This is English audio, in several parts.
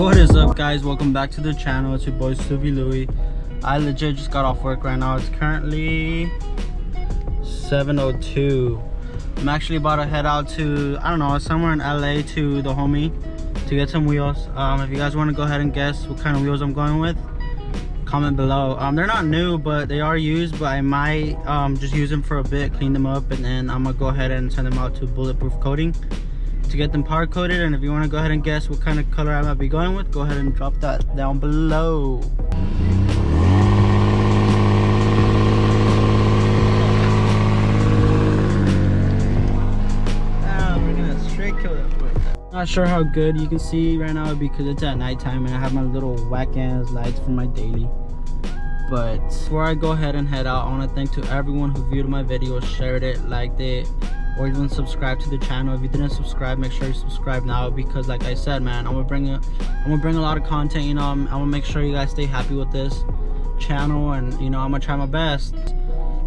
What is up, guys? Welcome back to the channel. It's your boy Suvi Louie. I legit just got off work right now. It's currently 7:02. I'm actually about to head out to, I don't know, somewhere in LA to the homie to get some wheels. If you guys want to go ahead and guess what kind of wheels I'm going with, comment below. They're not new, but they are used, but I might just use them for a bit, clean them up, and then I'm gonna go ahead and send them out to bulletproof coating to get them powder coated. And if you want to go ahead and guess what kind of color I might be going with, go ahead and drop that down below. We're gonna straight kill that quick. Not sure how good you can see right now because it's at nighttime and I have my little whack ass lights for my daily. But before I go ahead and head out, I want to thank to everyone who viewed my video, shared it, liked it, or even subscribe to the channel. If you didn't subscribe, make sure you subscribe now, because like I said, man, I'm gonna bring a lot of content. You know, I'm gonna make sure you guys stay happy with this channel, and you know, I'm gonna try my best.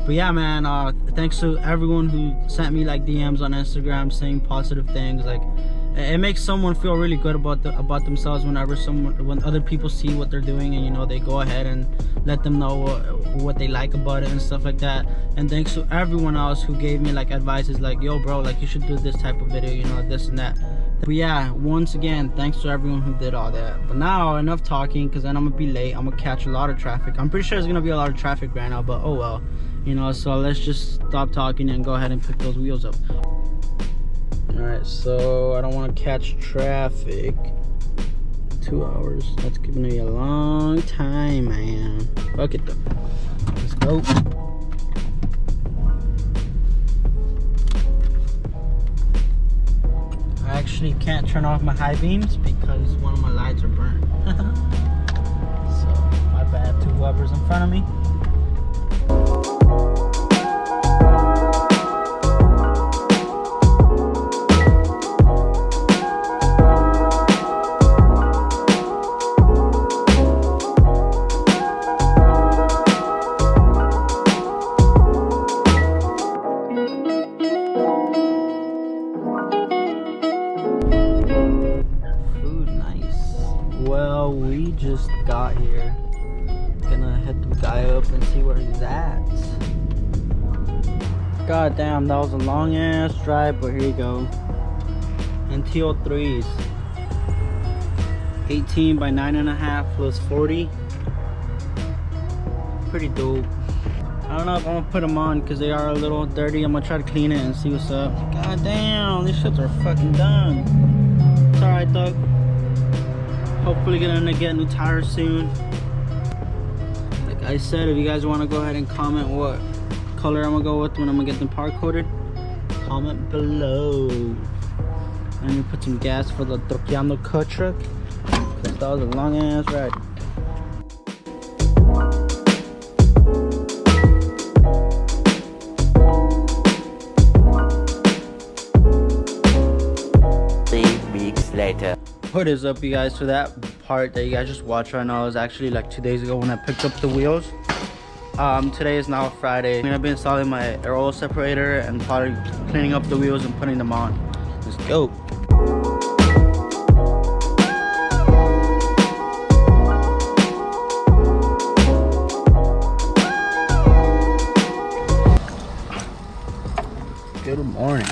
But yeah, man, thanks to everyone who sent me like DMs on Instagram saying positive things. Like, it makes someone feel really good about themselves when other people see what they're doing, and you know, they go ahead and let them know what they like about it and stuff like that. And thanks to everyone else who gave me like advices like, yo bro, like you should do this type of video, you know, this and that. But yeah, once again, thanks to everyone who did all that. But now, enough talking, because then I'm gonna be late. I'm gonna catch a lot of traffic. I'm pretty sure there's gonna be a lot of traffic right now, but oh well, you know. So let's just stop talking and go ahead and pick those wheels up. Alright, so I don't want to catch traffic. 2 hours, that's giving me a long time, man. Fuck it though, let's go. I actually can't turn off my high beams because one of my lights are burnt. So my bad to whoever's in front of me. Well, we just got here. Gonna hit the guy up and see where he's at. God damn, that was a long ass drive, but here you go. NT03s. 18 by 9.5 plus 40. Pretty dope. I don't know if I'm gonna put them on because they are a little dirty. I'm gonna try to clean it and see what's up. God damn, these shits are fucking done. It's alright though. Hopefully gonna get new tires soon. Like I said, if you guys want to go ahead and comment what color I'm gonna go with when I'm gonna get them powder coated, comment below. I need to put some gas for the Tropiano cut truck because that was a long ass ride. Later. What is up, you guys? So that part that you guys just watched right now is actually like 2 days ago when I picked up the wheels. Today is now Friday. I'm gonna be installing my air oil separator and probably cleaning up the wheels and putting them on. Let's go. Good morning.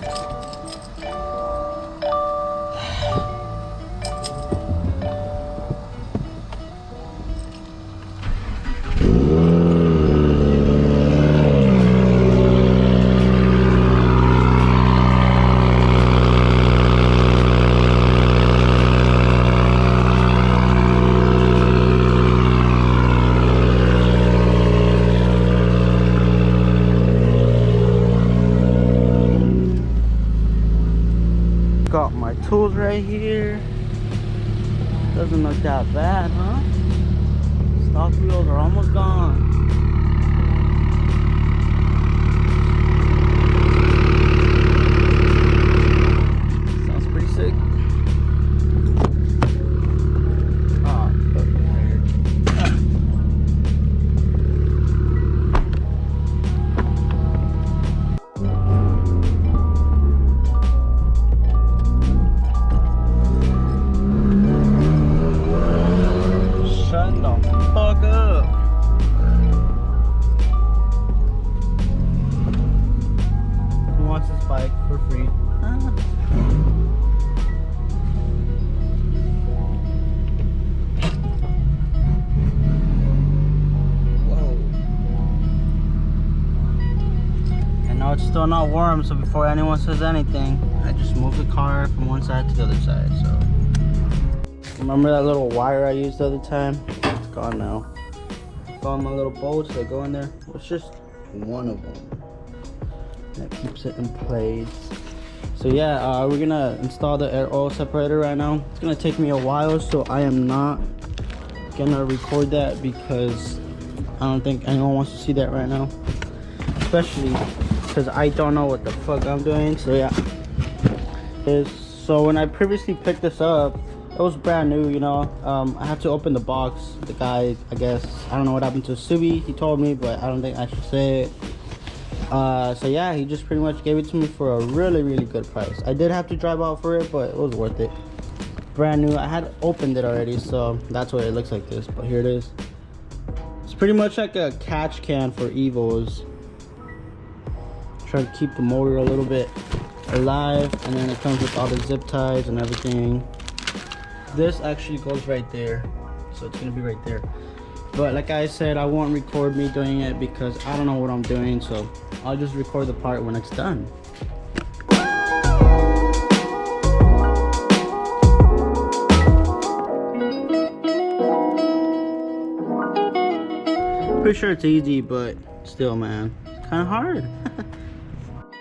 Got my tools right here. Doesn't look that bad, huh? Stock wheels are almost gone. Sounds pretty sick. wants this bike for free. Whoa. And no, it's still not warm, so before anyone says anything, I just moved the car from one side to the other side. So remember that little wire I used the other time? It's gone now. Found my little bolts that go in there. Well, it's just one of them that keeps it in place. So yeah, we're gonna install the air oil separator right now. It's gonna take me a while, so I am not gonna record that because I don't think anyone wants to see that right now, especially because I don't know what the fuck I'm doing. So yeah, so when I previously picked this up, it was brand new, you know. I had to open the box. The guy, I guess, I don't know what happened to Subi. He told me, but I don't think I should say it. So yeah, he just pretty much gave it to me for a really, really good price. I did have to drive out for it, but it was worth it. Brand new. I had opened it already, so that's why it looks like this. But here it is. It's pretty much like a catch can for Evos. Try to keep the motor a little bit alive, and then it comes with all the zip ties and everything. This actually goes right there, so it's gonna be right there. But like I said, I won't record me doing it because I don't know what I'm doing, so I'll just record the part when it's done. Pretty sure it's easy, but still, man, it's kind of hard.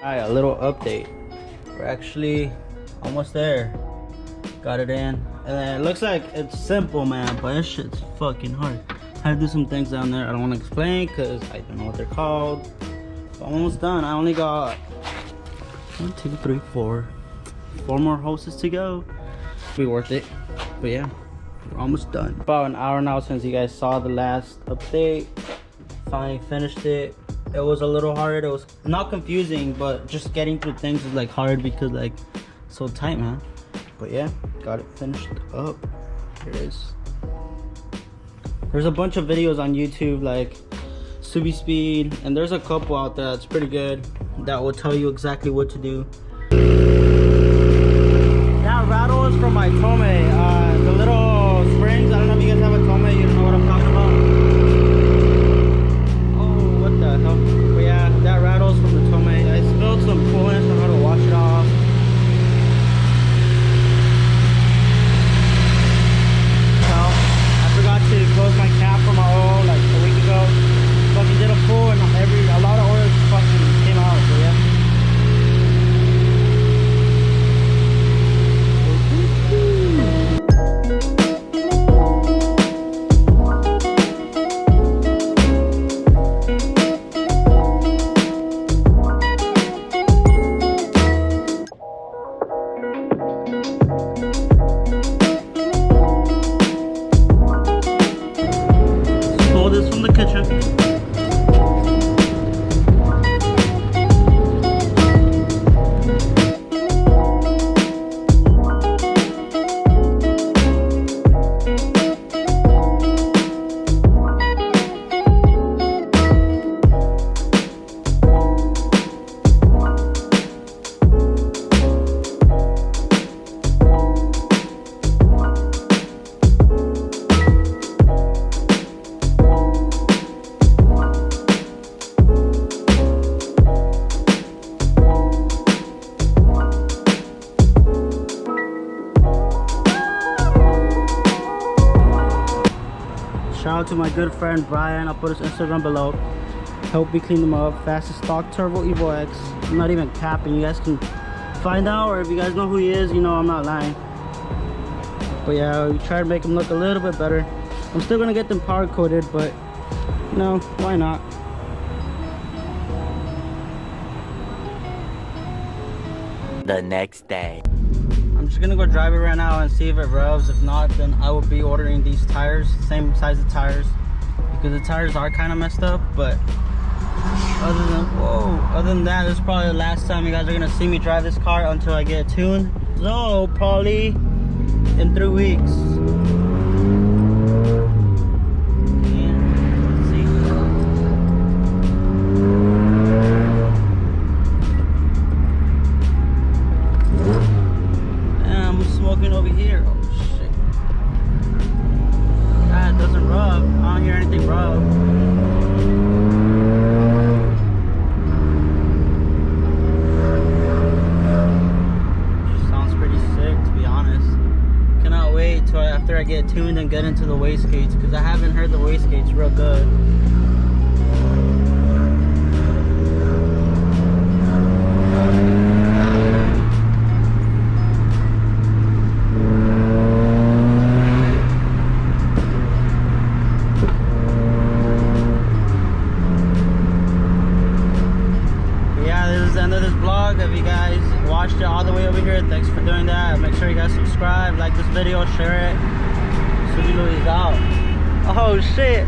Alright, a little update. We're actually almost there. Got it in. And then it looks like it's simple, man, but this shit's fucking hard. I had to do some things down there I don't want to explain because I don't know what they're called. But I'm almost done. I only got 1, 2, 3, 4 more hoses to go. Be worth it. But yeah, we're almost done. About an hour now since you guys saw the last update. Finally finished it. It was a little hard. It was not confusing, but just getting through things is like hard because like so tight, man. But yeah, got it finished up. Here it is. There's a bunch of videos on YouTube like Subi Speed, and there's a couple out there that's pretty good that will tell you exactly what to do. That rattle is from my Tome. The little springs, I don't know if you guys have a Tome, you don't know what I'm talking about. Oh, what the hell. But yeah, that rattle's from the Tome. I spilled some coolant, so I had to wash it off. To close my cap for my oil like a week ago. Fucking did a pull and a lot of oil fucking came out, so yeah. This from the kitchen. Shout out to my good friend Brian. I'll put his Instagram below. Help me clean them up. Fastest stock turbo Evo X. I'm not even capping. You guys can find out, or if you guys know who he is, you know I'm not lying. But yeah, we try to make him look a little bit better. I'm still gonna get them power coated, but you know, why not? The next day. I'm just gonna go drive it right now and see if it revs. If not, then I will be ordering these tires, same size of tires, because the tires are kind of messed up. But other than that, this is probably the last time you guys are gonna see me drive this car until I get it tuned. So probably in 3 weeks. get tuned and get into the wastegates, because I haven't heard the wastegates real good. If you guys watched it all the way over here, thanks for doing that. Make sure you guys subscribe, like this video, share it. Subi Louis out. Oh shit.